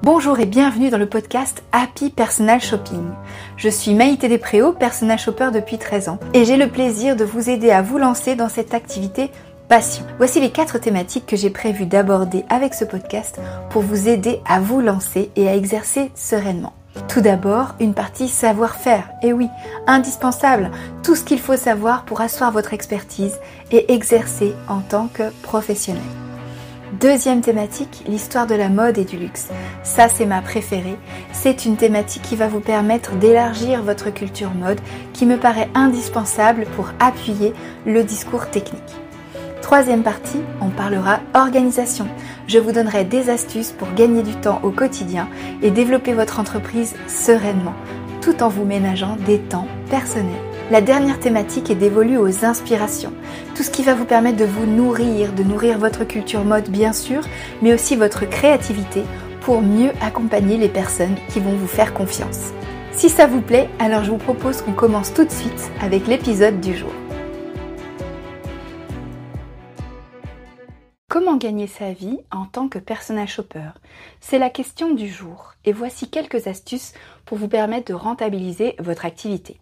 Bonjour et bienvenue dans le podcast Happy Personal Shopping. Je suis Maïté Despréaux, Personal Shopper depuis 13 ans et j'ai le plaisir de vous aider à vous lancer dans cette activité passion. Voici les 4 thématiques que j'ai prévu d'aborder avec ce podcast pour vous aider à vous lancer et à exercer sereinement. Tout d'abord, une partie savoir-faire. Et oui, indispensable, tout ce qu'il faut savoir pour asseoir votre expertise et exercer en tant que professionnel. Deuxième thématique, l'histoire de la mode et du luxe. Ça, c'est ma préférée. C'est une thématique qui va vous permettre d'élargir votre culture mode, qui me paraît indispensable pour appuyer le discours technique. Troisième partie, on parlera organisation. Je vous donnerai des astuces pour gagner du temps au quotidien et développer votre entreprise sereinement, tout en vous ménageant des temps personnels. La dernière thématique est dévolue aux inspirations. Tout ce qui va vous permettre de vous nourrir, de nourrir votre culture mode bien sûr, mais aussi votre créativité pour mieux accompagner les personnes qui vont vous faire confiance. Si ça vous plaît, alors je vous propose qu'on commence tout de suite avec l'épisode du jour. Comment gagner sa vie en tant que personal shopper? C'est la question du jour et voici quelques astuces pour vous permettre de rentabiliser votre activité.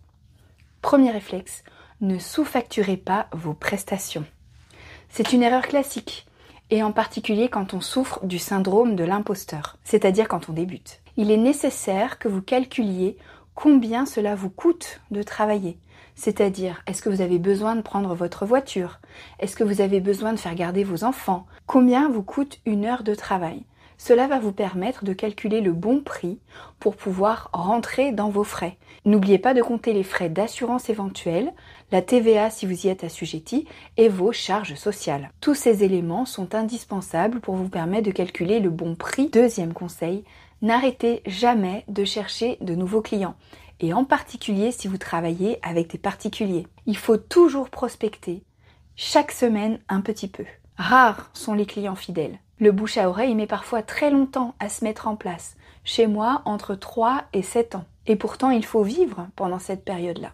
Premier réflexe, ne sous-facturez pas vos prestations. C'est une erreur classique, et en particulier quand on souffre du syndrome de l'imposteur, c'est-à-dire quand on débute. Il est nécessaire que vous calculiez combien cela vous coûte de travailler. C'est-à-dire, est-ce que vous avez besoin de prendre votre voiture? Est-ce que vous avez besoin de faire garder vos enfants? Combien vous coûte une heure de travail? Cela va vous permettre de calculer le bon prix pour pouvoir rentrer dans vos frais. N'oubliez pas de compter les frais d'assurance éventuels, la TVA si vous y êtes assujetti et vos charges sociales. Tous ces éléments sont indispensables pour vous permettre de calculer le bon prix. Deuxième conseil, n'arrêtez jamais de chercher de nouveaux clients. Et en particulier si vous travaillez avec des particuliers. Il faut toujours prospecter, chaque semaine un petit peu. Rares sont les clients fidèles. Le bouche à oreille met parfois très longtemps à se mettre en place. Chez moi, entre 3 et 7 ans. Et pourtant, il faut vivre pendant cette période-là.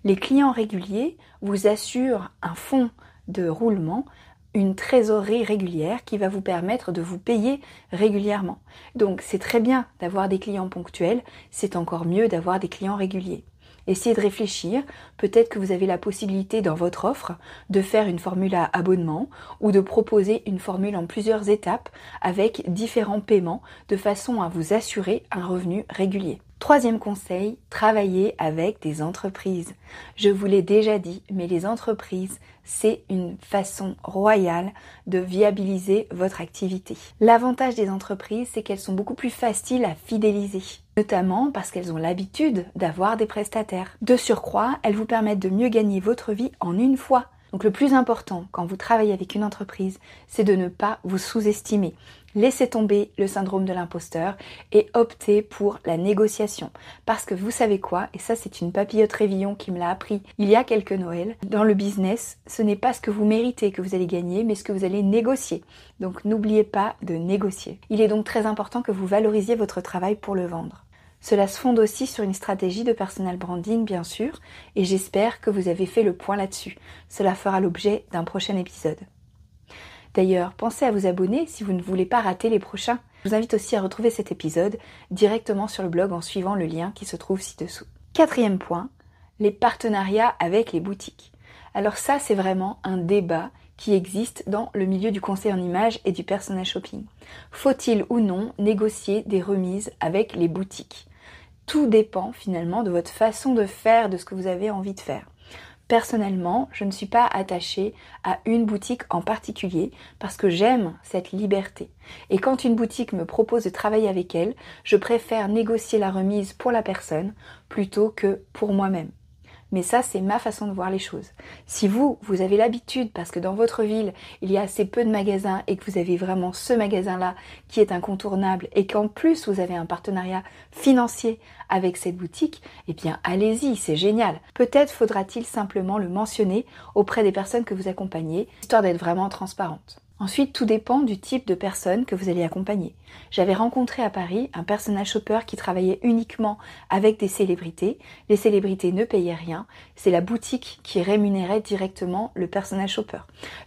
Les clients réguliers vous assurent un fonds de roulement, une trésorerie régulière qui va vous permettre de vous payer régulièrement. Donc c'est très bien d'avoir des clients ponctuels, c'est encore mieux d'avoir des clients réguliers. Essayez de réfléchir, peut-être que vous avez la possibilité dans votre offre de faire une formule à abonnement ou de proposer une formule en plusieurs étapes avec différents paiements de façon à vous assurer un revenu régulier. Troisième conseil, travaillez avec des entreprises. Je vous l'ai déjà dit, mais les entreprises, c'est une façon royale de viabiliser votre activité. L'avantage des entreprises, c'est qu'elles sont beaucoup plus faciles à fidéliser, notamment parce qu'elles ont l'habitude d'avoir des prestataires. De surcroît, elles vous permettent de mieux gagner votre vie en une fois. Donc le plus important quand vous travaillez avec une entreprise, c'est de ne pas vous sous-estimer. Laissez tomber le syndrome de l'imposteur et optez pour la négociation. Parce que vous savez quoi, et ça c'est une papillote Révillon qui me l'a appris il y a quelques Noëls, dans le business, ce n'est pas ce que vous méritez que vous allez gagner, mais ce que vous allez négocier. Donc n'oubliez pas de négocier. Il est donc très important que vous valorisiez votre travail pour le vendre. Cela se fonde aussi sur une stratégie de personal branding bien sûr, et j'espère que vous avez fait le point là-dessus. Cela fera l'objet d'un prochain épisode. D'ailleurs, pensez à vous abonner si vous ne voulez pas rater les prochains. Je vous invite aussi à retrouver cet épisode directement sur le blog en suivant le lien qui se trouve ci-dessous. Quatrième point, les partenariats avec les boutiques. Alors ça, c'est vraiment un débat qui existe dans le milieu du conseil en images et du personal shopping. Faut-il ou non négocier des remises avec les boutiques? Tout dépend finalement de votre façon de faire, de ce que vous avez envie de faire. Personnellement, je ne suis pas attachée à une boutique en particulier parce que j'aime cette liberté. Et quand une boutique me propose de travailler avec elle, je préfère négocier la remise pour la personne plutôt que pour moi-même. Mais ça, c'est ma façon de voir les choses. Si vous avez l'habitude, parce que dans votre ville, il y a assez peu de magasins et que vous avez vraiment ce magasin-là qui est incontournable et qu'en plus vous avez un partenariat financier avec cette boutique, eh bien allez-y, c'est génial. Peut-être faudra-t-il simplement le mentionner auprès des personnes que vous accompagnez, histoire d'être vraiment transparente. Ensuite, tout dépend du type de personne que vous allez accompagner. J'avais rencontré à Paris un personal shopper qui travaillait uniquement avec des célébrités. Les célébrités ne payaient rien. C'est la boutique qui rémunérait directement le personal shopper.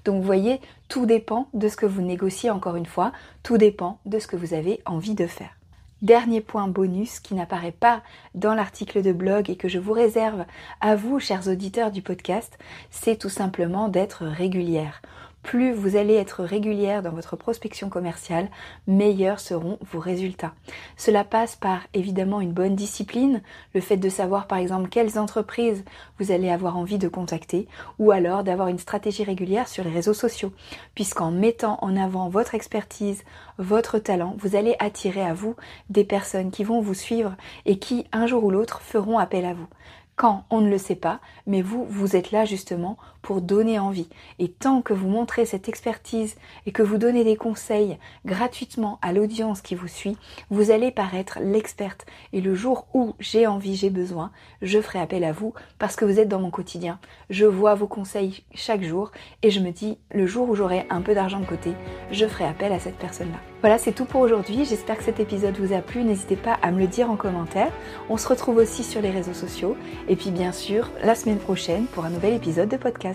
Donc vous voyez, tout dépend de ce que vous négociez encore une fois. Tout dépend de ce que vous avez envie de faire. Dernier point bonus qui n'apparaît pas dans l'article de blog et que je vous réserve à vous, chers auditeurs du podcast, c'est tout simplement d'être régulière. Plus vous allez être régulière dans votre prospection commerciale, meilleurs seront vos résultats. Cela passe par évidemment une bonne discipline, le fait de savoir par exemple quelles entreprises vous allez avoir envie de contacter, ou alors d'avoir une stratégie régulière sur les réseaux sociaux, puisqu'en mettant en avant votre expertise, votre talent, vous allez attirer à vous des personnes qui vont vous suivre et qui un jour ou l'autre feront appel à vous. Quand on ne le sait pas, mais vous êtes là justement pour donner envie. Et tant que vous montrez cette expertise et que vous donnez des conseils gratuitement à l'audience qui vous suit, vous allez paraître l'experte. Et le jour où j'ai envie, j'ai besoin, je ferai appel à vous parce que vous êtes dans mon quotidien. Je vois vos conseils chaque jour et je me dis, le jour où j'aurai un peu d'argent de côté, je ferai appel à cette personne-là. Voilà, c'est tout pour aujourd'hui. J'espère que cet épisode vous a plu. N'hésitez pas à me le dire en commentaire. On se retrouve aussi sur les réseaux sociaux. Et puis bien sûr, la semaine prochaine pour un nouvel épisode de podcast.